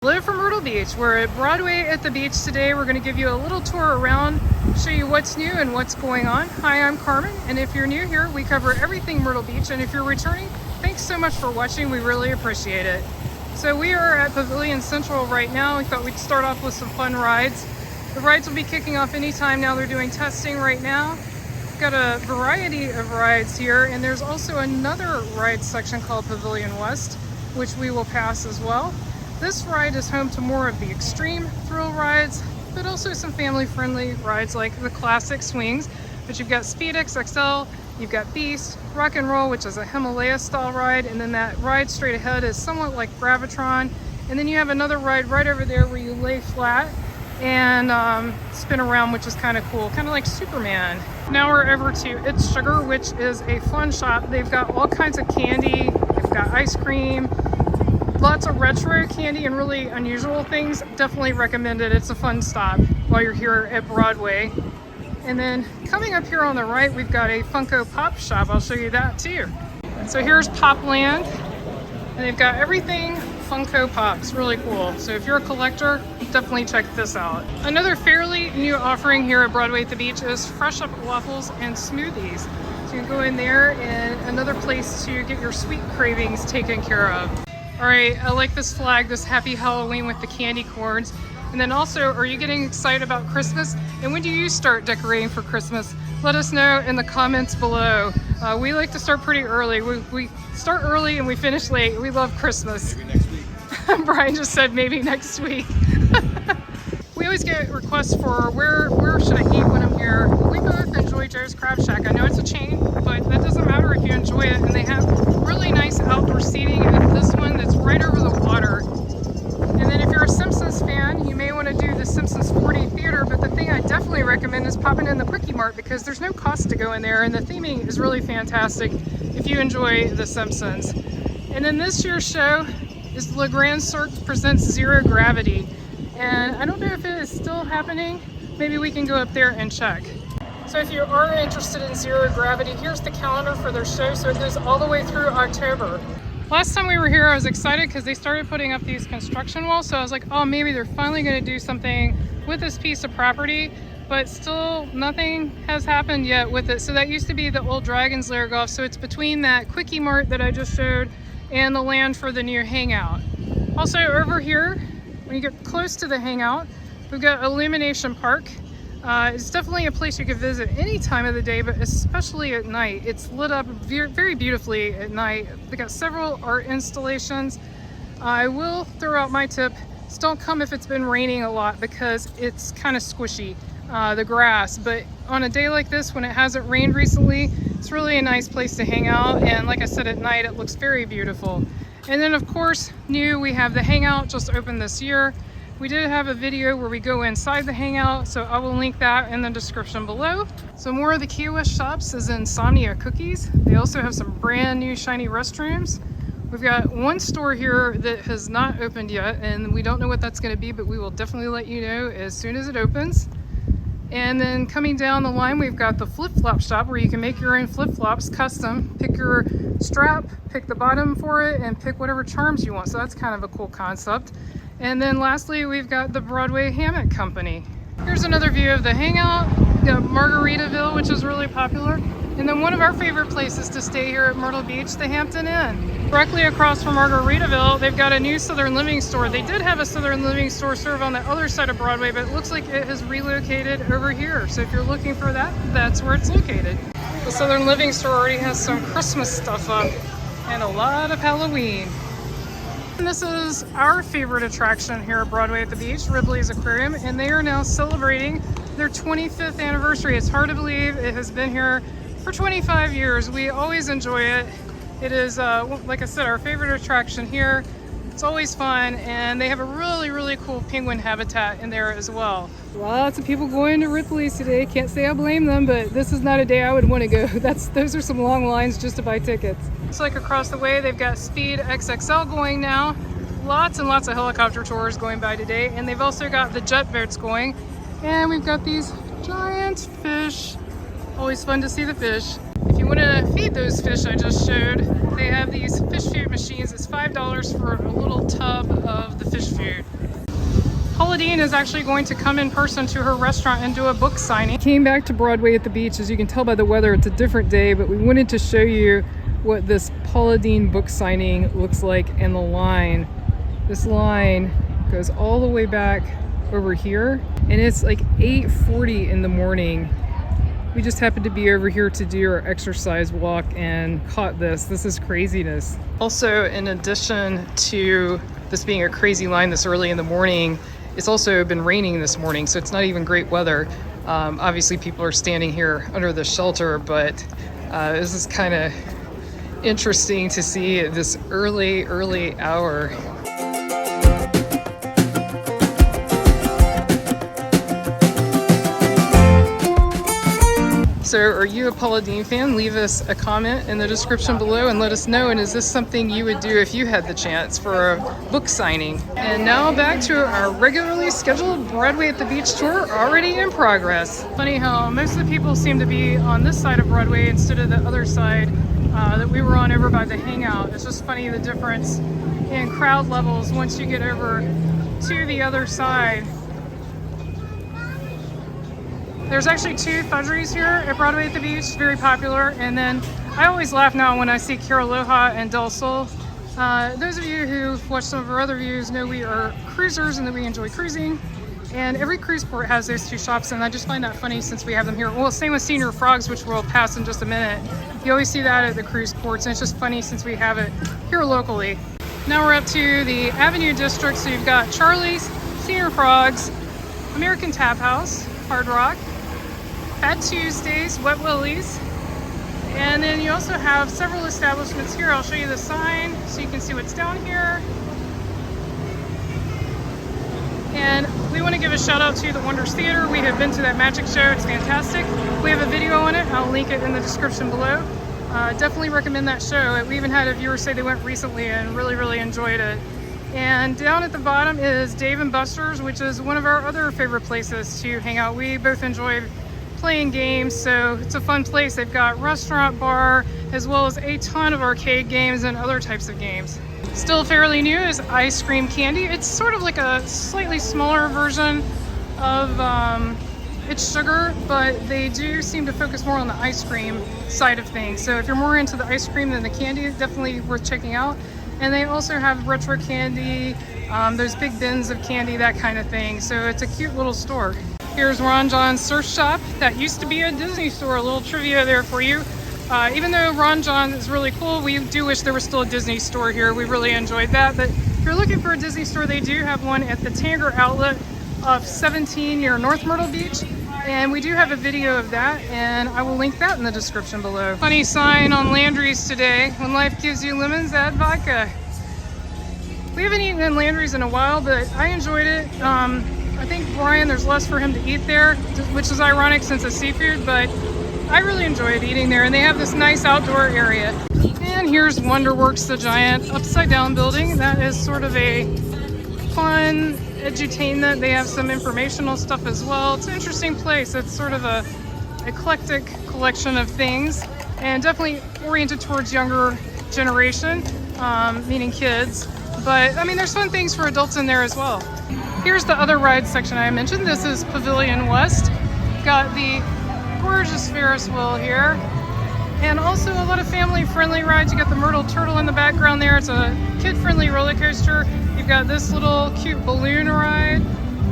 Hello from Myrtle Beach. We're at Broadway at the beach today. We're going to give you a little tour around, show you what's new and what's going on. Hi, I'm Carmen, and if you're new here, we cover everything Myrtle Beach, and if you're returning, thanks so much for watching. We really appreciate it. So we are at Pavilion Central right now. We thought we'd start off with some fun rides. The rides will be kicking off anytime now. They're doing testing right now. We've got a variety of rides here, and there's also another ride section called Pavilion West, which we will pass as well. This ride is home to more of the extreme thrill rides, but also some family-friendly rides like the classic swings. But you've got Speed XXL, you've got Beast, Rock and Roll, which is a Himalaya-style ride, and then that ride straight ahead is somewhat like Gravitron. And then you have another ride right over there where you lay flat and spin around, which is kind of cool, kind of like Superman. Now we're over to It's Sugar, which is a fun shop. They've got all kinds of candy, they've got ice cream, lots of retro candy and really unusual things. Definitely recommend it. It's a fun stop while you're here at Broadway. And then coming up here on the right, we've got a Funko Pop shop. I'll show you that too. So here's Popland, and they've got everything Funko Pops. Really cool. So if you're a collector, definitely check this out. Another fairly new offering here at Broadway at the beach is Fresh Up waffles and smoothies. So you can go in there, and another place to get your sweet cravings taken care of. All right, I like this flag, this Happy Halloween with the candy corns. And then also, are you getting excited about Christmas? And when do you start decorating for Christmas? Let us know in the comments below. We like to start pretty early. We start early and we finish late. We love Christmas. Maybe next week. Brian just said maybe next week. We always get requests for where should I eat when I'm here. We both enjoy Joe's Crab Shack. I know it's a chain, but that doesn't matter if you enjoy it. And they have really nice outdoor seating at this one that's right over the water. And then if you're a Simpsons fan, you may want to do the Simpsons 4D Theater, but the thing I definitely recommend is popping in the Quickie Mart because there's no cost to go in there, and the theming is really fantastic if you enjoy the Simpsons. And then this year's show is Le Grand Cirque presents Zero Gravity. And I don't know if it is still happening. Maybe we can go up there and check. So if you are interested in Zero Gravity, here's the calendar for their show. So it goes all the way through October. Last time we were here, I was excited because they started putting up these construction walls. So I was like, oh, maybe they're finally going to do something with this piece of property, but still nothing has happened yet with it. So that used to be the old Dragon's Lair Golf. So it's between that Quickie Mart that I just showed and the land for the new Hangout. Also over here, when you get close to the Hangout, we've got Illumination Park. It's definitely a place you could visit any time of the day, but especially at night. It's lit up very beautifully at night. They got several art installations. I will throw out my tip. Just don't come if it's been raining a lot because it's kind of squishy, the grass. But on a day like this, when it hasn't rained recently, it's really a nice place to hang out. And like I said, at night, it looks very beautiful. And then of course, new, we have the Hangout just opened this year. We did have a video where we go inside the Hangout, so I will link that in the description below. So more of the Key West shops is Insomnia Cookies. They also have some brand new shiny restrooms. We've got one store here that has not opened yet, and we don't know what that's gonna be, but we will definitely let you know as soon as it opens. And then coming down the line, we've got the flip-flop shop where you can make your own flip-flops custom. Pick your strap, pick the bottom for it, and pick whatever charms you want. So that's kind of a cool concept. And then lastly, we've got the Broadway Hammock Company. Here's another view of the Hangout. We've got Margaritaville, which is really popular. And then one of our favorite places to stay here at Myrtle Beach, the Hampton Inn. Directly across from Margaritaville, they've got a new Southern Living store. They did have a Southern Living store serve on the other side of Broadway, but it looks like it has relocated over here. So if you're looking for that, that's where it's located. The Southern Living store already has some Christmas stuff up and a lot of Halloween. And this is our favorite attraction here at Broadway at the beach, Ripley's Aquarium, and they are now celebrating their 25th anniversary. It's hard to believe it has been here for 25 years. We always enjoy it. It is, like I said, our favorite attraction here. It's always fun, and they have a really cool penguin habitat in there as well. Lots of people going to Ripley's today. Can't say I blame them, but this is not a day I would want to go. Those are some long lines just to buy tickets. Looks like across the way they've got Speed XXL going now. Lots and lots of helicopter tours going by today, and they've also got the jet boats going. And we've got these giant fish. Always fun to see the fish. If you want to feed those fish I just showed, they have these fish food machines. It's $5 for a little tub of the fish food. Paula Deen is actually going to come in person to her restaurant and do a book signing. Came back to Broadway at the beach. As you can tell by the weather, it's a different day, but we wanted to show you what this Paula Deen book signing looks like in the line. This line goes all the way back over here, and it's like 8:40 in the morning. We just happened to be over here to do our exercise walk and caught this. This is craziness. Also, in addition to this being a crazy line this early in the morning, it's also been raining this morning, so it's not even great weather. Obviously, people are standing here under the shelter, but this is kind of interesting to see at this early hour. So are you a Paula Deen fan? Leave us a comment in the description below and let us know. And is this something you would do if you had the chance for a book signing? And now back to our regularly scheduled Broadway at the Beach tour, already in progress. Funny how most of the people seem to be on this side of Broadway instead of the other side that we were on over by the Hangout. It's just funny the difference in crowd levels once you get over to the other side. There's actually 2 fudgeries here at Broadway at the Beach, very popular. And then I always laugh now when I see Caraloha and Del Sol. Those of you who've watched some of our other views know we are cruisers and that we enjoy cruising. And every cruise port has those 2 shops, and I just find that funny since we have them here. Well, same with Senior Frogs, which we'll pass in just a minute. You always see that at the cruise ports, and it's just funny since we have it here locally. Now we're up to the Avenue District, so you've got Charlie's, Senior Frogs, American Tap House, Hard Rock, Fat Tuesdays, Wet Willies, and then you also have several establishments here. I'll show you the sign so you can see what's down here. And we want to give a shout out to the Wonders Theater. We have been to that magic show. It's fantastic. We have a video on it. I'll link it in the description below. Definitely recommend that show. We even had a viewer say they went recently and really enjoyed it. And down at the bottom is Dave & Buster's, which is one of our other favorite places to hang out. We both enjoy playing games, so it's a fun place. They've got restaurant, bar, as well as a ton of arcade games and other types of games. Still fairly new is Ice Cream Candy. It's sort of like a slightly smaller version of It's Sugar, but they do seem to focus more on the ice cream side of things. So if you're more into the ice cream than the candy, definitely worth checking out. And they also have retro candy, those big bins of candy, that kind of thing. So it's a cute little store. Here's Ron John's Surf Shop. That used to be a Disney store. A little trivia there for you. Even though Ron John is really cool, we do wish there was still a Disney store here. We really enjoyed that. But if you're looking for a Disney store, they do have one at the Tanger outlet of 17 near North Myrtle Beach. And we do have a video of that, and I will link that in the description below. Funny sign on Landry's today. When life gives you lemons, add vodka. We haven't eaten in Landry's in a while, but I enjoyed it. I think Brian, there's less for him to eat there, which is ironic since it's seafood, but I really enjoyed eating there, and they have this nice outdoor area. And here's WonderWorks, the giant upside down building. That is sort of a fun edutainment. They have some informational stuff as well. It's an interesting place. It's sort of a eclectic collection of things, and definitely oriented towards younger generation, meaning kids. But I mean, there's fun things for adults in there as well. Here's the other ride section I mentioned. This is Pavilion West. Got the gorgeous Ferris wheel here, and also a lot of family-friendly rides. You got the Myrtle Turtle in the background there. It's a kid-friendly roller coaster. You've got this little cute balloon ride,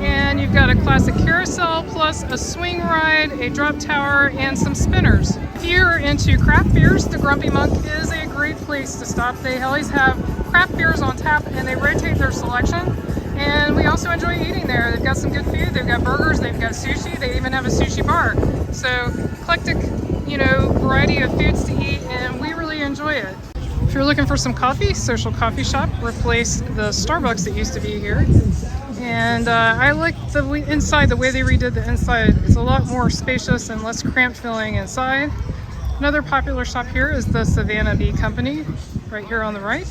and you've got a classic carousel, plus a swing ride, a drop tower, and some spinners. If you're into craft beers, the Grumpy Monk is a great place to stop. They always have craft beers on tap, and they rotate their selection. And we also enjoy eating there. They've got some good food. They've got burgers. They've got sushi. They even have a sushi bar. So eclectic, variety of foods to eat, and we really enjoy it. If you're looking for some coffee, Social Coffee Shop replaced the Starbucks that used to be here. And I like the inside, the way they redid the inside. It's a lot more spacious and less cramped feeling inside. Another popular shop here is the Savannah Bee Company, right here on the right.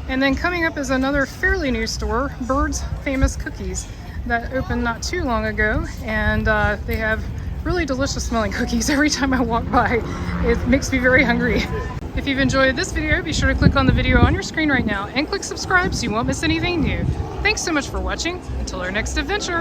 And then coming up is another fairly new store, Bird's Famous Cookies, that opened not too long ago. And they have really delicious smelling cookies every time I walk by. It makes me very hungry. If you've enjoyed this video, be sure to click on the video on your screen right now and click subscribe so you won't miss anything new. Thanks so much for watching. Until our next adventure.